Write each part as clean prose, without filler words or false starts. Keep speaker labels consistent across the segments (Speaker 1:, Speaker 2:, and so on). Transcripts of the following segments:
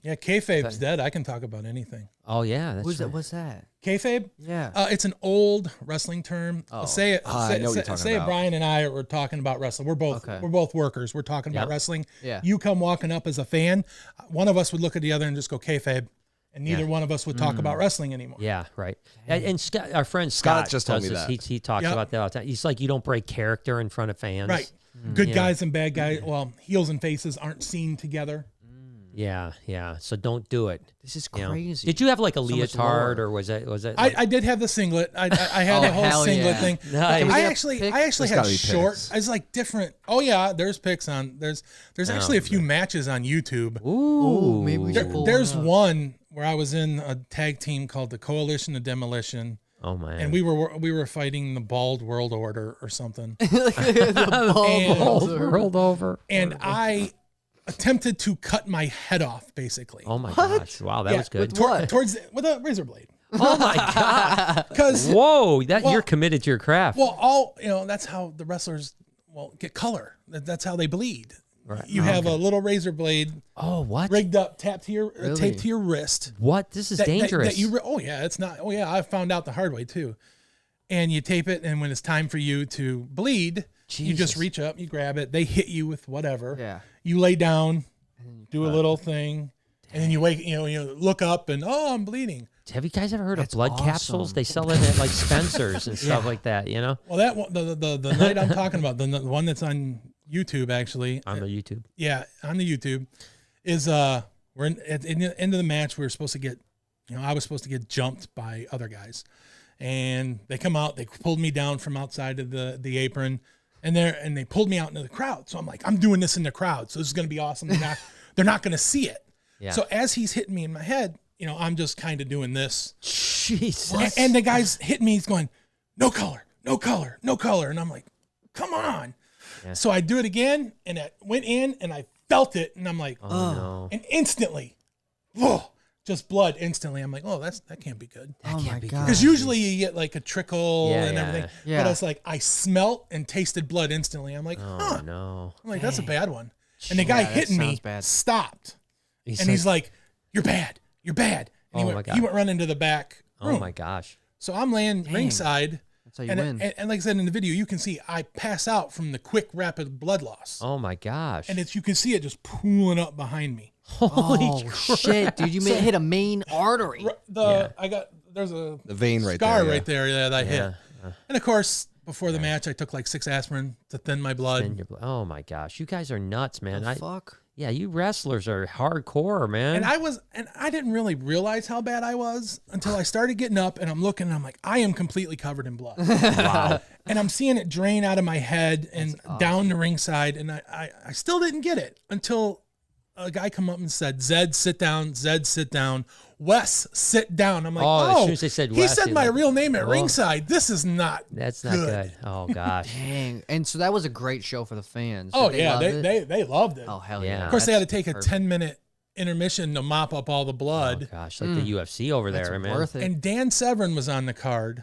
Speaker 1: Yeah, kayfabe's dead. I can talk about anything.
Speaker 2: Oh yeah, that's right.
Speaker 3: What's that?
Speaker 1: Kayfabe?
Speaker 3: Yeah.
Speaker 1: It's an old wrestling term.
Speaker 3: Oh.
Speaker 1: Say
Speaker 4: I know what you're talking about.
Speaker 1: Brian and I were talking about wrestling. We're both workers. We're talking about wrestling.
Speaker 3: Yeah.
Speaker 1: You come walking up as a fan. One of us would look at the other and just go kayfabe, and neither one of us would talk about wrestling anymore.
Speaker 2: Yeah, right. And Scott, our friend Scott
Speaker 4: just told me
Speaker 2: this.
Speaker 4: that.
Speaker 2: He talks about that all the time. He's like, you don't break character in front of fans.
Speaker 1: Right. Good guys and bad guys. Well, heels and faces aren't seen together.
Speaker 2: Yeah, yeah. So don't do it.
Speaker 3: This is
Speaker 2: You know?
Speaker 3: crazy.
Speaker 2: Did you have like a
Speaker 3: much
Speaker 2: leotard,
Speaker 3: lore.
Speaker 2: or was it?
Speaker 1: I did have the singlet. I had the whole
Speaker 3: hell
Speaker 1: singlet
Speaker 3: yeah.
Speaker 1: thing.
Speaker 2: Nice. Can we
Speaker 1: I
Speaker 3: get a
Speaker 1: actually
Speaker 3: pic?
Speaker 1: had
Speaker 4: There's gotta be
Speaker 1: short.
Speaker 4: pics.
Speaker 1: It's like different. Oh yeah, there's pics on. There's actually a few matches on YouTube.
Speaker 2: Ooh,
Speaker 3: maybe we should pull
Speaker 1: There's
Speaker 3: up.
Speaker 1: one where I was in a tag team called the Coalition of Demolition.
Speaker 2: Oh man.
Speaker 1: And we were fighting the Bald World Order or something.
Speaker 2: Rolled over.
Speaker 1: And I attempted to cut my head off, basically.
Speaker 2: Oh my gosh! Wow, that was good.
Speaker 3: With what?
Speaker 1: With a razor blade.
Speaker 2: Oh my god!
Speaker 1: Because
Speaker 2: Whoa, you're committed to your craft.
Speaker 1: well, that's how the wrestlers get color. That's how they bleed.
Speaker 2: Right.
Speaker 1: You have a little razor blade
Speaker 2: Oh what?
Speaker 1: rigged up, taped to your wrist.
Speaker 2: What? This is dangerous.
Speaker 1: It's not. Oh yeah, I found out the hard way too. And you tape it, and when it's time for you to bleed, you just
Speaker 2: Jesus.
Speaker 1: reach up, you grab it. They hit you with whatever.
Speaker 3: Yeah.
Speaker 1: You lay down, do a little thing, and then you wake. You look up, and I'm bleeding.
Speaker 2: Have you guys ever heard of blood
Speaker 3: awesome.
Speaker 2: capsules? They sell it at like Spencer's and stuff like that. You know,
Speaker 1: Well, that one, the night I'm talking about, the one that's on YouTube actually.
Speaker 2: on the YouTube.
Speaker 1: Yeah, on the YouTube, is we're at the end of the match. We were supposed to get, I was supposed to get jumped by other guys, and they come out. They pulled me down from outside of the apron, and they pulled me out into the crowd. So I'm like, I'm doing this in the crowd. So this is gonna be awesome. They're not gonna see it.
Speaker 2: Yeah.
Speaker 1: So as he's hitting me in my head, I'm just kind of doing this,
Speaker 2: Jesus.
Speaker 1: and the guy's hitting me. He's going, no color, no color, no color, and I'm like, come on.
Speaker 2: Yeah.
Speaker 1: So I do it again, and it went in, and I felt it, and I'm like,
Speaker 2: Oh no.
Speaker 1: and instantly, just blood instantly. I'm like, that can't be good.
Speaker 3: Oh my god.
Speaker 1: Because usually you get like a trickle
Speaker 2: Yeah,
Speaker 1: and
Speaker 2: yeah.
Speaker 1: everything.
Speaker 3: Yeah.
Speaker 1: But it's like I smelt and tasted blood instantly. I'm like,
Speaker 2: Oh no.
Speaker 1: I'm like, that's a bad one. And the guy
Speaker 3: that
Speaker 1: hitting me
Speaker 3: sounds bad.
Speaker 1: stopped. He's like, you're bad. You're bad. And
Speaker 2: Oh
Speaker 1: he
Speaker 2: my
Speaker 1: went,
Speaker 2: God.
Speaker 1: he went running to the back room.
Speaker 2: Oh my gosh.
Speaker 1: So I'm laying ringside.
Speaker 3: That's how you
Speaker 1: And,
Speaker 3: win.
Speaker 1: and like I said in the video, you can see I pass out from the quick, rapid blood loss.
Speaker 2: Oh my gosh.
Speaker 1: And you can see it just pooling up behind me.
Speaker 2: Holy
Speaker 3: Shit, dude, you hit a main artery.
Speaker 1: There's a
Speaker 4: The vein right
Speaker 1: scar
Speaker 4: there. Yeah.
Speaker 1: right there that I hit.
Speaker 2: Yeah.
Speaker 1: And of course, before the match, I took like 6 aspirin to thin my blood.
Speaker 2: In your oh my gosh. You guys are nuts, man.
Speaker 3: Fuck.
Speaker 2: Yeah, you wrestlers are hardcore, man.
Speaker 1: And I didn't really realize how bad I was until I started getting up and I'm looking and I'm like, I am completely covered in blood.
Speaker 2: Wow.
Speaker 1: And I'm seeing it drain out of my head and down the ringside. And I still didn't get it until a guy come up and said, Zed, sit down. Zed, sit down. Wes, sit down. I'm like,
Speaker 2: as soon as they said
Speaker 1: he
Speaker 2: Wes,
Speaker 1: said
Speaker 2: you're
Speaker 1: my
Speaker 2: like,
Speaker 1: real name at ringside. This is not
Speaker 2: That's not good. Oh gosh.
Speaker 3: Dang. And so that was a great show for the fans.
Speaker 1: Oh,
Speaker 3: Did
Speaker 1: yeah.
Speaker 3: love it?
Speaker 1: They loved it.
Speaker 3: Oh, hell
Speaker 2: Yeah.
Speaker 3: yeah.
Speaker 1: Of course, they had to
Speaker 3: That's
Speaker 1: take a
Speaker 3: perfect.
Speaker 1: 10-minute intermission to mop up all the blood.
Speaker 2: Oh gosh, like the UFC over
Speaker 3: That's
Speaker 2: there, man.
Speaker 3: worth it.
Speaker 1: And Dan Severn was on the card.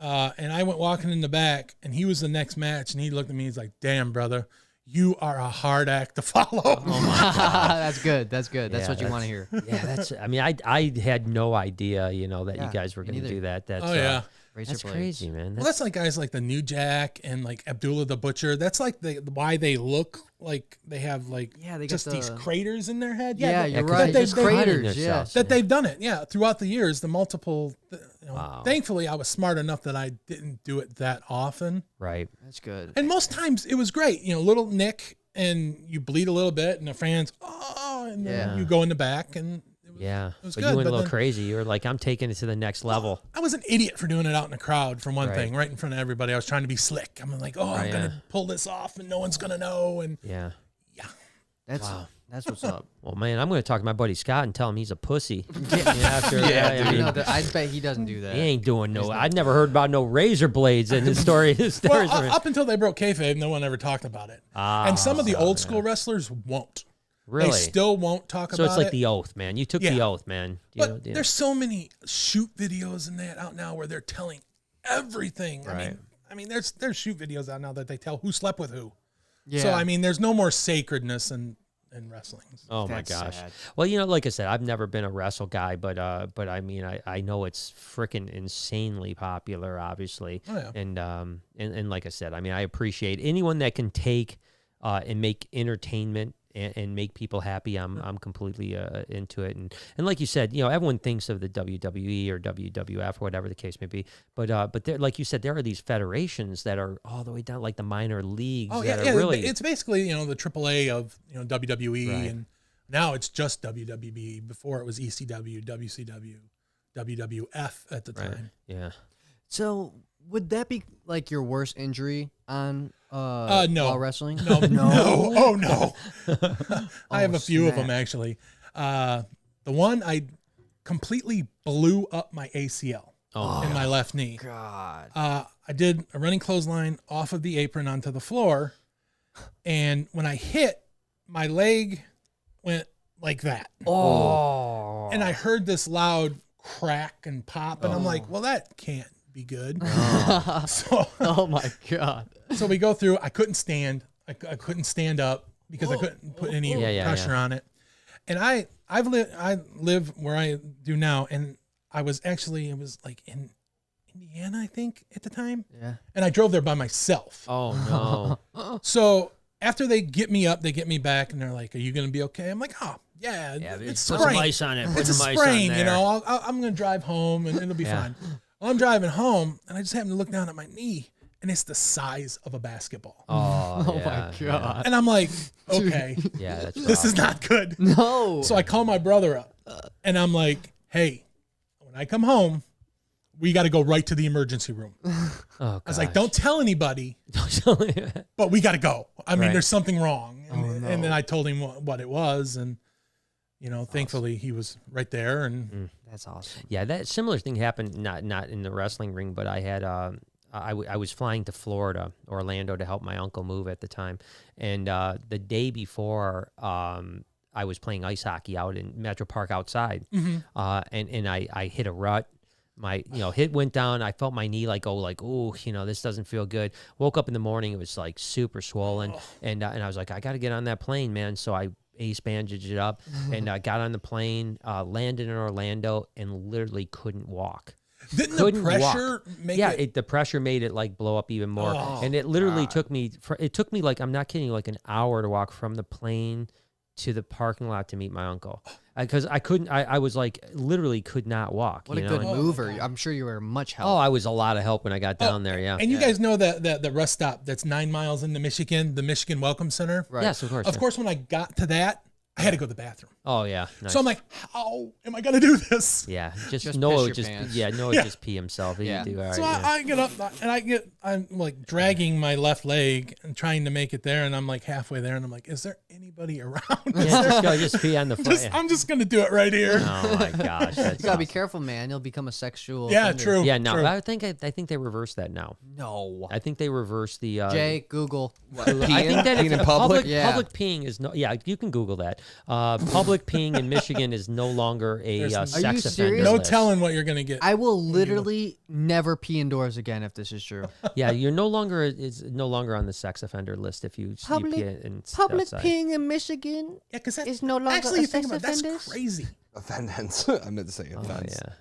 Speaker 1: And I went walking in the back, and he was the next match, and he looked at me. He's like, damn, brother, you are a hard act to follow.
Speaker 3: That's good. That's good. That's
Speaker 2: Yeah,
Speaker 3: what you want to hear.
Speaker 2: Yeah, that's. I mean, I had no idea, that you guys were
Speaker 3: me
Speaker 2: going to
Speaker 3: neither.
Speaker 2: do that. That's,
Speaker 1: Oh, yeah.
Speaker 3: Razor
Speaker 2: that's
Speaker 3: blades.
Speaker 2: crazy, man.
Speaker 1: Well, that's like guys like the New Jack and like Abdullah the Butcher. That's like why they look like they have like
Speaker 3: Yeah, they got
Speaker 1: just these
Speaker 3: the-
Speaker 1: crares in their head.
Speaker 3: Yeah,
Speaker 1: that-
Speaker 3: you're
Speaker 2: 'cause
Speaker 3: right.
Speaker 2: they
Speaker 3: Just
Speaker 2: just hiding
Speaker 3: craters. Yeah.
Speaker 2: themselves.
Speaker 1: that they've done it. Yeah, throughout the years, the multiple.
Speaker 2: Wow.
Speaker 1: Thankfully, I was smart enough that I didn't do it that often.
Speaker 2: Right.
Speaker 3: That's good.
Speaker 1: And most times it was great. Little nick and you bleed a little bit and the fans, and then
Speaker 2: Yeah.
Speaker 1: you go in the back and it was,
Speaker 2: Yeah.
Speaker 1: was
Speaker 2: But
Speaker 1: good,
Speaker 2: you went
Speaker 1: but
Speaker 2: a little
Speaker 1: then-
Speaker 2: crazy. You were like, I'm taking it to the next level.
Speaker 1: I was an idiot for doing it out in the crowd for one
Speaker 2: Right.
Speaker 1: thing, right in front of everybody. I was trying to be slick. I'm like, I'm
Speaker 2: Right,
Speaker 1: going
Speaker 2: yeah.
Speaker 1: to pull this off and no one's going to know. And
Speaker 2: Yeah.
Speaker 3: That's what's up.
Speaker 2: Well, man, I'm going to talk to my buddy Scott and tell him he's a pussy.
Speaker 3: Yeah,
Speaker 2: I mean,
Speaker 3: I bet he doesn't do that.
Speaker 2: he ain't doing no. I'd never heard about no razor blades in his story.
Speaker 1: well, up until they broke kayfabe, no one ever talked about it.
Speaker 2: Ah,
Speaker 1: And some of the old school wrestlers won't.
Speaker 2: really?
Speaker 1: They still won't talk
Speaker 2: So
Speaker 1: about
Speaker 2: it's like
Speaker 1: it.
Speaker 2: the oath, man. You took the
Speaker 1: Yeah.
Speaker 2: oath, man.
Speaker 1: But there's so many shoot videos and that out now where they're telling everything.
Speaker 2: Right.
Speaker 1: I mean, there's shoot videos out now that they tell who slept with who.
Speaker 3: Yeah.
Speaker 1: So I mean, there's no more sacredness and in wrestling.
Speaker 2: Oh my
Speaker 3: That's
Speaker 2: gosh.
Speaker 3: sad.
Speaker 2: Well, you know, like I said, I've never been a wrestle guy, but I mean, I know it's freaking insanely popular, obviously.
Speaker 1: Oh, yeah.
Speaker 2: And like I said, I mean, I appreciate anyone that can take and make entertainment and make people happy. I'm completely into it. And like you said, you know, everyone thinks of the WWE or WWF or whatever the case may be. But there, like you said, there are these federations that are all the way down, like the minor leagues.
Speaker 1: Oh
Speaker 2: that
Speaker 1: yeah,
Speaker 2: are really.
Speaker 1: it's basically, you know, the AAA of, you know, WWE,
Speaker 2: Right.
Speaker 1: and now it's just WWE. Before it was ECW, WCW, WWF at the
Speaker 2: Right.
Speaker 1: time.
Speaker 2: Yeah.
Speaker 3: So would that be like your worst injury on
Speaker 1: No.
Speaker 3: while wrestling?
Speaker 1: No, no, oh no. I have
Speaker 3: Oh,
Speaker 1: a few of them
Speaker 3: snap.
Speaker 1: actually. The one I completely blew up my ACL
Speaker 2: Oh,
Speaker 1: in my left knee.
Speaker 3: God.
Speaker 1: I did a running clothesline off of the apron onto the floor, and when I hit, my leg went like that.
Speaker 2: Oh.
Speaker 1: And I heard this loud crack and pop, and I'm like, well, that can't be good. So,
Speaker 3: Oh my God.
Speaker 1: so we go through. I couldn't stand. I couldn't stand up because I couldn't put any
Speaker 2: Yeah,
Speaker 1: pressure on it. And I live where I do now, and I was actually, it was like in Indiana, I think, at the time,
Speaker 3: Yeah.
Speaker 1: and I drove there by myself.
Speaker 2: Oh no.
Speaker 1: So after they get me up, they get me back, and they're like, "Are you going to be okay?" I'm like, "Oh yeah, it's
Speaker 2: put some
Speaker 1: sprain.
Speaker 2: ice on it. Put
Speaker 1: It's a
Speaker 2: some ice
Speaker 1: sprain,
Speaker 2: on
Speaker 1: you
Speaker 2: there.
Speaker 1: know. I'm going to drive home, and it'll be
Speaker 2: Yeah.
Speaker 1: fine." Well, I'm driving home, and I just happen to look down at my knee, and it's the size of a basketball.
Speaker 2: Oh,
Speaker 3: Oh
Speaker 2: yeah,
Speaker 3: my God.
Speaker 1: And I'm like, "Okay,
Speaker 2: Yeah, that's
Speaker 1: this is not good."
Speaker 3: No.
Speaker 1: So I call my brother up, and I'm like, "Hey, when I come home, we got to go right to the emergency room."
Speaker 2: Oh,
Speaker 1: I was like, "Don't tell anybody,
Speaker 2: don't.
Speaker 1: but we got to go. I mean,
Speaker 2: Right.
Speaker 1: there's something wrong." And,
Speaker 3: Oh, no.
Speaker 1: and then I told him what it was, and you know, thankfully he was right there. And
Speaker 3: That's awesome.
Speaker 2: Yeah, that similar thing happened. Not in the wrestling ring, but I had. I was flying to Florida, Orlando, to help my uncle move at the time, and the day before, I was playing ice hockey out in Metro Park outside, and I hit a rut. My hit went down. I felt my knee oh, this doesn't feel good. Woke up in the morning, it was like super swollen, and I was like, I got to get on that plane, man. So I ace bandaged it up, and I got on the plane, landed in Orlando, and literally couldn't walk.
Speaker 1: didn't
Speaker 2: Couldn't
Speaker 1: the pressure make
Speaker 2: Yeah,
Speaker 1: it?
Speaker 2: the pressure made it like blow up even more,
Speaker 1: Oh,
Speaker 2: and it literally took me. It took me like, I'm not kidding, like an hour to walk from the plane to the parking lot to meet my uncle, because I couldn't. I was like literally could not walk.
Speaker 3: What a
Speaker 2: you
Speaker 3: good
Speaker 2: know?
Speaker 3: mover. I'm sure you were much help.
Speaker 2: Oh, I was a lot of help when I got down there. Yeah.
Speaker 1: And you guys know that the rest stop that's 9 miles into Michigan, the Michigan Welcome Center.
Speaker 3: Right.
Speaker 2: Yes, of course.
Speaker 1: Of
Speaker 2: yeah.
Speaker 1: course, when I got to that, I had to go to the bathroom.
Speaker 2: Oh yeah. Nice.
Speaker 1: So I'm like, how am I going to do this?
Speaker 2: yeah,
Speaker 3: Just
Speaker 2: Noah
Speaker 3: piss
Speaker 2: would
Speaker 3: your
Speaker 2: just
Speaker 3: pants.
Speaker 2: Noah
Speaker 1: Yeah.
Speaker 2: just pee himself. He'd
Speaker 3: Yeah.
Speaker 2: do all right.
Speaker 1: So
Speaker 2: yeah.
Speaker 1: I get up and I'm like dragging my left leg and trying to make it there, and I'm like halfway there, and I'm like, is there anybody around?
Speaker 2: Yeah, just pee on the front.
Speaker 1: I'm just gonna do it right here.
Speaker 2: Oh my gosh, that's
Speaker 3: You gotta be
Speaker 2: awesome.
Speaker 3: careful, man. You'll become a sexual.
Speaker 1: Yeah,
Speaker 3: offender.
Speaker 1: true.
Speaker 2: Yeah, no,
Speaker 1: true.
Speaker 2: I think they reversed that now.
Speaker 3: No.
Speaker 2: I think they reversed the
Speaker 3: Jay, Google.
Speaker 2: I think that
Speaker 4: Peeing
Speaker 2: if
Speaker 4: in public?
Speaker 3: Yeah.
Speaker 2: public peeing is no. Yeah, you can Google that. Public peeing in Michigan is no longer a
Speaker 1: There's- Are
Speaker 2: sex
Speaker 3: you
Speaker 2: offender.
Speaker 3: serious?
Speaker 1: No
Speaker 2: list.
Speaker 1: telling what you're gonna get.
Speaker 3: I will literally never pee indoors again if this is true.
Speaker 2: Yeah, you're no longer on the sex offender list if you
Speaker 3: Public-
Speaker 2: pee in
Speaker 3: Public
Speaker 2: outside.
Speaker 3: peeing in Michigan
Speaker 1: Yeah, because
Speaker 3: is no longer
Speaker 1: actually
Speaker 3: a
Speaker 1: you think
Speaker 3: sex
Speaker 1: about it,
Speaker 3: offender.
Speaker 1: that's crazy.
Speaker 4: Offendance. I meant to say
Speaker 2: Oh
Speaker 4: offense.
Speaker 2: yeah.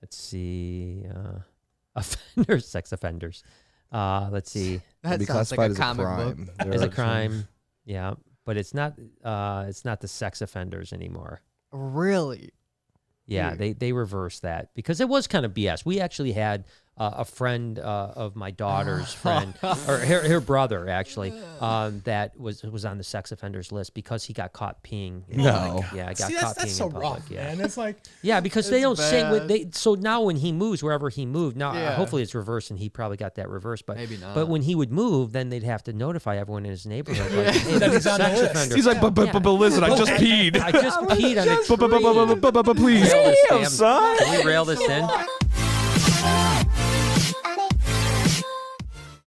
Speaker 2: Let's see. Offenders, sex offenders. Let's see.
Speaker 3: That
Speaker 4: Be
Speaker 3: sounds like a
Speaker 4: classified as a
Speaker 3: comic
Speaker 4: crime.
Speaker 3: book.
Speaker 4: There
Speaker 2: Is
Speaker 4: are
Speaker 2: a crime. Yeah, but it's not. It's not the sex offenders anymore.
Speaker 3: Really?
Speaker 2: Yeah, they reversed that because it was kind of BS. We actually had a friend of my daughter's friend, or her brother actually, that was on the sex offenders list because he got caught peeing. In
Speaker 4: No.
Speaker 2: public. Yeah, got
Speaker 1: See,
Speaker 2: caught
Speaker 1: that's
Speaker 2: peeing
Speaker 1: so
Speaker 2: in public.
Speaker 1: rough,
Speaker 2: Yeah.
Speaker 1: man. It's like
Speaker 2: Yeah, because they
Speaker 3: It's
Speaker 2: don't say what
Speaker 3: bad.
Speaker 2: they. So now when he moves wherever he moved, now
Speaker 3: Yeah.
Speaker 2: hopefully it's reversed and he probably got that reversed. But
Speaker 3: Maybe not.
Speaker 2: But when he would move, then they'd have to notify everyone in his neighborhood. Like, hey,
Speaker 1: That
Speaker 2: there's
Speaker 1: he's
Speaker 2: a
Speaker 1: on the
Speaker 2: sex
Speaker 1: list.
Speaker 2: offender.
Speaker 4: He's like, but listen, I just peed.
Speaker 2: I just peed on a tree.
Speaker 4: But please.
Speaker 2: Rail this
Speaker 4: Damn,
Speaker 2: in.
Speaker 4: son.
Speaker 2: Can we rail this in?